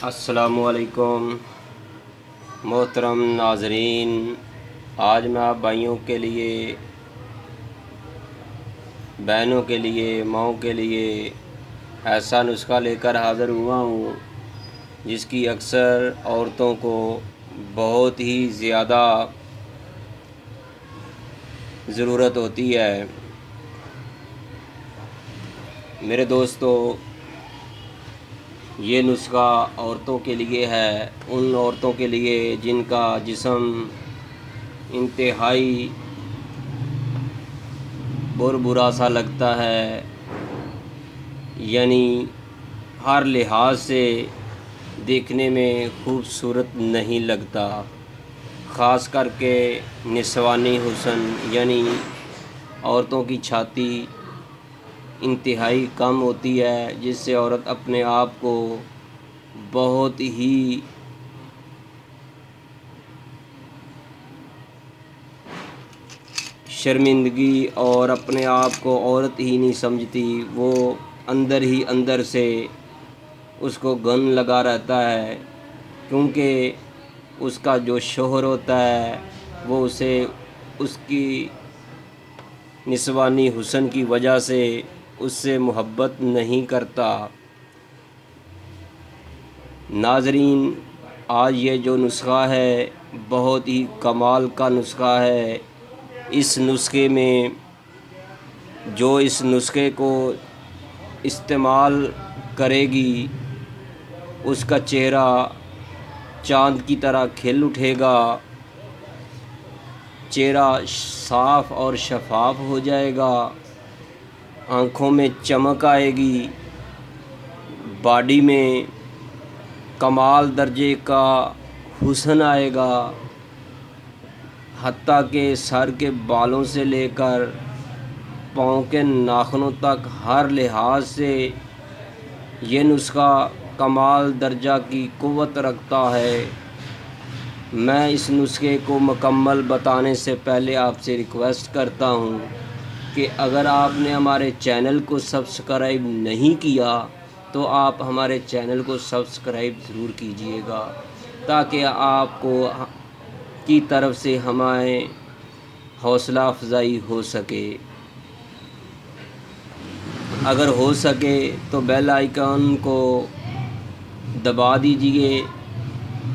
السلام علیکم محترم ناظرین، آج میں آپ بھائیوں کے لیے، بہنوں کے لیے، ماؤں کے لیے ایسا نسخہ لے کر حاضر ہوا ہوں جس کی اکثر عورتوں کو بہت ہی زیادہ ضرورت ہوتی ہے۔ میرے دوستو، یہ نسخہ عورتوں کے لیے ہے، ان عورتوں کے لیے جن کا جسم انتہائی برا سا لگتا ہے، یعنی ہر لحاظ سے دیکھنے میں خوبصورت نہیں لگتا، خاص کر کے نسوانی حسن، یعنی عورتوں کی چھاتی انتہائی کم ہوتی ہے، جس سے عورت اپنے آپ کو بہت ہی شرمندگی اور اپنے آپ کو عورت ہی نہیں سمجھتی، وہ اندر ہی اندر سے اس کو گن لگا رہتا ہے، کیونکہ اس کا جو شوہر ہوتا ہے وہ اسے اس کی نسوانی حسن کی وجہ سے اس سے محبت نہیں کرتا۔ ناظرین، آج یہ جو نسخہ ہے بہت ہی کمال کا نسخہ ہے۔ اس نسخے میں جو اس نسخے کو استعمال کرے گی اس کا چہرہ چاند کی طرح کھل اٹھے گا، چہرہ صاف اور شفاف ہو جائے گا، آنکھوں میں چمک آئے گی، باڈی میں کمال درجے کا حسن آئے گا، حتیٰ کہ سر کے بالوں سے لے کر پاؤں کے ناخنوں تک ہر لحاظ سے یہ نسخہ کمال درجہ کی قوت رکھتا ہے۔ میں اس نسخے کو مکمل بتانے سے پہلے آپ سے ریکویسٹ کرتا ہوں کہ اگر آپ نے ہمارے چینل کو سبسکرائب نہیں کیا تو آپ ہمارے چینل کو سبسکرائب ضرور کیجئے گا، تاکہ آپ کو کی طرف سے ہمیں حوصلہ افزائی ہو سکے۔ اگر ہو سکے تو بیل آئیکن کو دبا دیجئے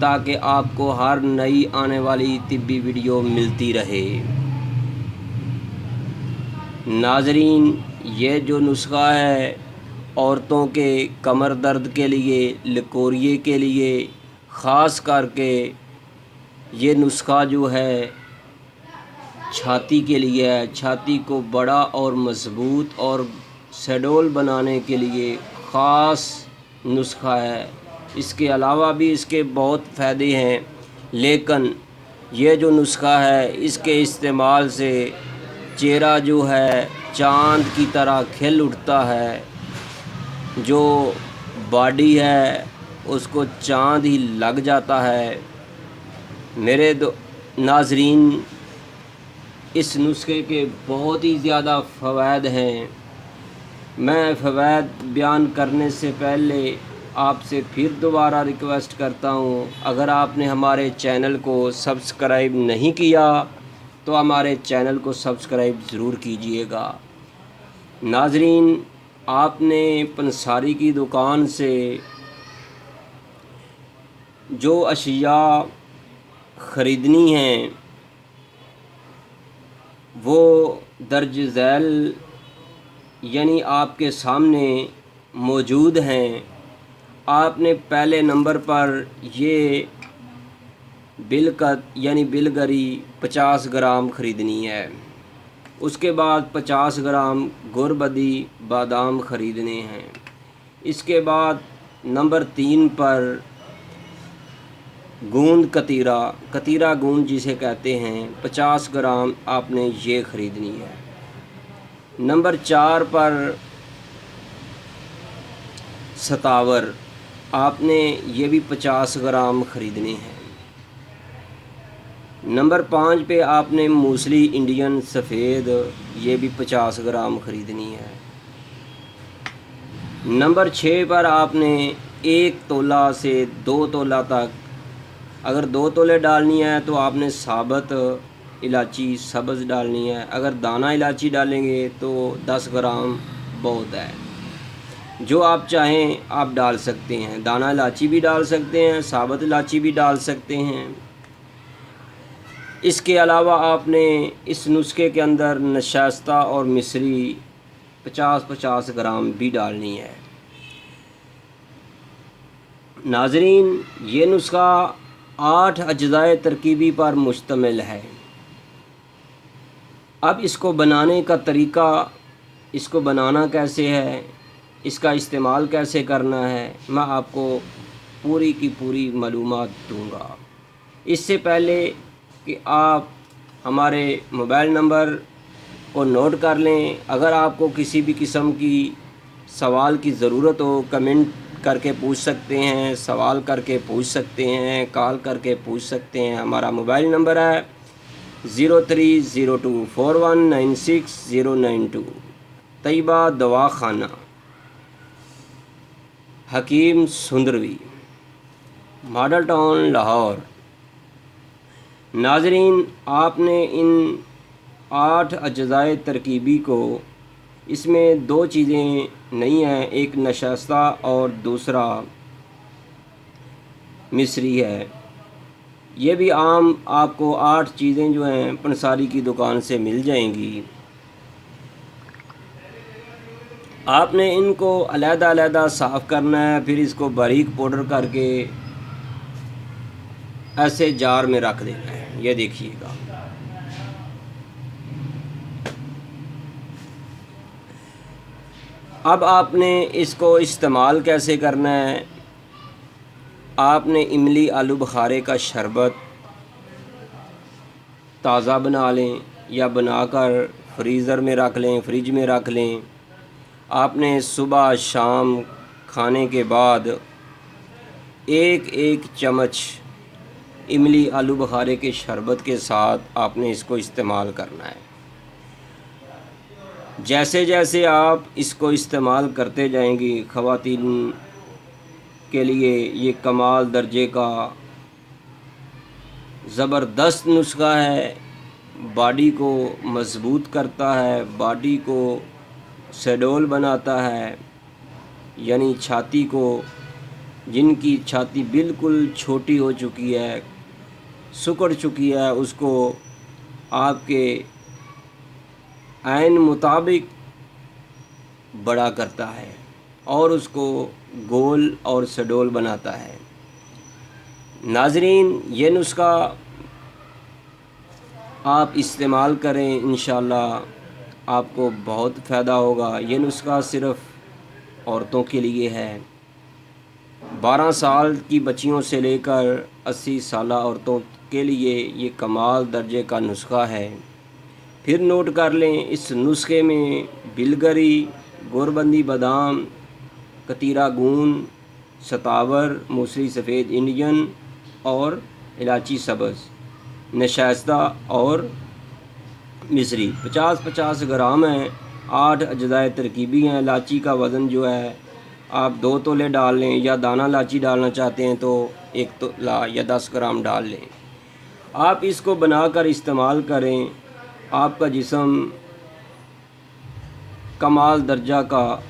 تاکہ آپ کو ہر نئی آنے والی طبی ویڈیو ملتی رہے۔ ناظرین، یہ جو نسخہ ہے عورتوں کے کمر درد کے لیے، لکوریے کے لیے، خاص کر کے یہ نسخہ جو ہے چھاتی کے لیے ہے، چھاتی کو بڑا اور مضبوط اور سڈول بنانے کے لیے خاص نسخہ ہے۔ اس کے علاوہ بھی اس کے بہت فائدے ہیں، لیکن یہ جو نسخہ ہے اس کے استعمال سے چہرہ جو ہے چاند کی طرح کھل اٹھتا ہے، جو باڈی ہے اس کو چاند ہی لگ جاتا ہے۔ میرے ناظرین، اس نسخے کے بہت ہی زیادہ فوائد ہیں۔ میں فوائد بیان کرنے سے پہلے آپ سے پھر دوبارہ ریکویسٹ کرتا ہوں، اگر آپ نے ہمارے چینل کو سبسکرائب نہیں کیا تو ہمارے چینل کو سبسکرائب ضرور کیجئے گا۔ ناظرین، آپ نے پنساری کی دکان سے جو اشیاء خریدنی ہیں وہ درج ذیل یعنی آپ کے سامنے موجود ہیں۔ آپ نے پہلے نمبر پر یہ بلکت یعنی بلگری 50 گرام خریدنی ہے، اس کے بعد 50 گرام گربدی بادام خریدنے ہیں، اس کے بعد نمبر 3 پر گوند کتیرا گوند جسے کہتے ہیں 50 گرام آپ نے یہ خریدنی ہے۔ نمبر 4 پر ستاور آپ نے یہ بھی 50 گرام خریدنے ہیں۔ نمبر 5 پہ آپ نے موسلی انڈین سفید یہ بھی 50 گرام خریدنی ہے۔ نمبر 6 پر آپ نے 1 तोला से 2 तोला तक, अगर 2 तोले डालनी है तो आपने साबुत इलायची सब्ज़ डालनी है, अगर दाना इलायची डालेंगे तो 10 ग्राम बहुत है। जो आप चाहें आप डाल सकते हैं, दाना इलायची भी डाल सकते हैं, साबुत इलायची भी डाल सकते हैं। इसके अलावा आपने इस नुस्खे के अंदर नशास्ता और मिश्री 50-50 ग्राम भी डालनी है। नाज़रीन, ये नुस्खा 8 अज्जाए तरकीबी पर मुश्तमिल है। अब इसको बनाने का तरीका, इसको बनाना कैसे है, इसका इस्तेमाल कैसे करना है, मैं आपको पूरी की पूरी मालूमात दूंगा। इससे पहले कि आप हमारे मोबाइल नंबर को नोट कर लें, अगर आपको किसी भी किस्म की सवाल की ज़रूरत हो, कमेंट करके पूछ सकते हैं, सवाल करके पूछ सकते हैं, कॉल करके पूछ सकते हैं। हमारा मोबाइल नंबर है 030241969092। तैयबा दवाखाना, हकीम सुंदरवी, मॉडल टाउन लाहौर। नाज़रीन, आपने इन 8 अज्जाए तरकीबी को, इसमें 2 चीज़ें नहीं हैं, एक नशास्ता और दूसरा मिश्री है। ये भी आम आपको 8 चीज़ें जो हैं पंसारी की दुकान से मिल जाएंगी। आपने इनको अलग-अलग साफ़ करना है, फिर इसको बारीक पाउडर करके ऐसे जार में रख देना है। ये देखिएगा, अब आपने इसको इस्तेमाल कैसे करना है। आपने इमली आलू बुखारे का शरबत ताज़ा बना लें या बनाकर फ्रीज़र में रख लें, फ्रिज में रख लें। आपने सुबह शाम खाने के बाद 1-1 चम्मच इमली आलू बुखारे के शरबत के साथ आपने इसको इस्तेमाल करना है। जैसे जैसे आप इसको इस्तेमाल करते जाएंगी, ख़वातीन के लिए ये कमाल दर्जे का ज़बरदस्त नुस्खा है। बॉडी को मज़बूत करता है, बॉडी को सडोल बनाता है, यानी छाती को, जिनकी छाती बिल्कुल छोटी हो चुकी है, सिकुड़ चुकी है, उसको आपके ऐन मुताबिक बड़ा करता है और उसको गोल और सडोल बनाता है। नाज़रीन, ये नुस्खा आप इस्तेमाल करें, इंशाअल्लाह आपको बहुत फ़ायदा होगा। ये नुस्खा सिर्फ़ औरतों के लिए है। 12 साल की बच्चियों से लेकर 80 साल औरतों के लिए ये कमाल दर्जे का नुस्खा है। फिर नोट कर लें, इस नुस्खे में बिलगरी, गोरबंदी बादाम, कतीरा गूंद, सतावर, मूसली सफ़ेद इंडियन और इलायची सब्ज़, नशास्ता और मिश्री 50-50 ग्राम है। 8 अज्जाए तरकीबी हैं। इलायची का वज़न जो है आप 2 तोले डाल लें, या दाना इलायची डालना चाहते हैं तो 1 तोला या 10 ग्राम डाल लें। आप इसको बनाकर इस्तेमाल करें, आपका जिस्म कमाल दर्जा का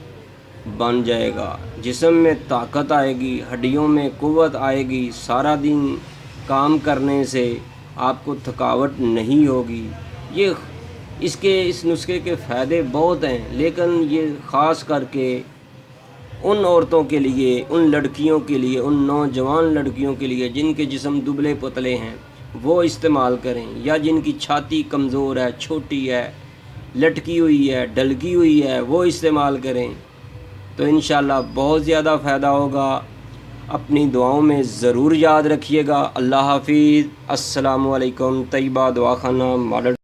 बन जाएगा। जिस्म में ताकत आएगी, हड्डियों में क़ुव्वत आएगी, सारा दिन काम करने से आपको थकावट नहीं होगी। ये इस नुस्खे के फ़ायदे बहुत हैं, लेकिन ये ख़ास करके उन औरतों के लिए, उन लड़कियों के लिए, उन नौजवान लड़कियों के लिए जिनके जिस्म दुबले पतले हैं, वो इस्तेमाल करें, या जिनकी छाती कमज़ोर है, छोटी है, लटकी हुई है, ढलकी हुई है, वो इस्तेमाल करें तो इंशाअल्लाह बहुत ज़्यादा फ़ायदा होगा। अपनी दुआओं में ज़रूर याद रखिएगा। अल्लाह हाफिज़। अस्सलामु अलैकुम। तैयबा दवाखाना, मॉडल